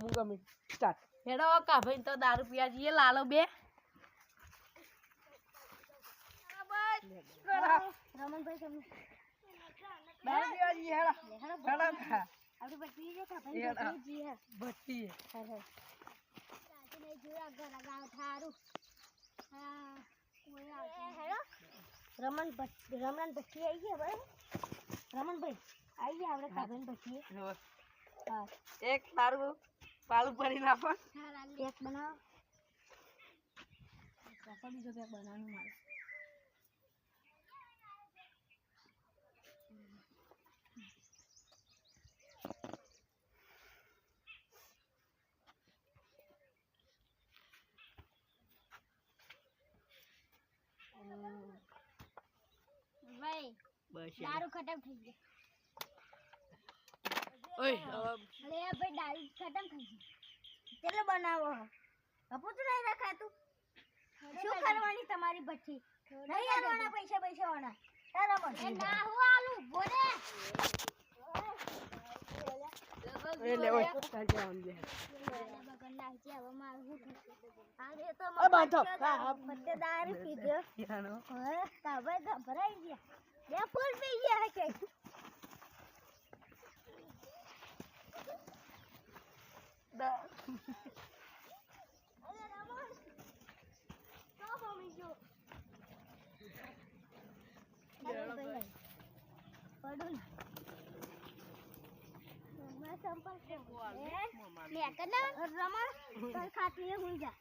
મુગમી start હેડો કા ભાઈ તો દારૂ પીવા જઈએ લાલો બે રમણભાઈ તમે દારૂ પીવા જઈએ હેડા હેડા આપણી બત્તી છે ભાઈ જી હે બત્તી હે નહીં જોયા ઘર ગાવ થારું હા કોઈ આવશે હેડો રમણ બત્તી આવી ગયા ભાઈ રમણભાઈ આવી ગયા આપણે કાબન બત્તી હા એક તારું પાલું પડી નાખો કેક બનાવો બીજો કેક બનાવવાનું મારે ભાઈ બસ દારૂ ખતમ થઈ ગયો ઓય અરે ભાઈ દારૂ ખતમ થઈ ગયો કેટલો બનાવો કપૂત નહીં રખાતું શું કરવાની તમારી ભઠ્ઠી નહીં આલવાના પૈસા વાળા તારા મને ના હું આલું બોલે એ લે ઓય ચાલ જાવ દે બગન નાખજે હવે મારું શું થશે આજે તો આ બાંધો મતે દારૂ પીધો યાનો હવે તમે ગભરાઈ ગયા બે ફૂલ પી ગયા છે અરે રમણ તો મમ્મી જો પડું મેં સંપર્ક મેં કરના રમણ કલ ખાતી હું જા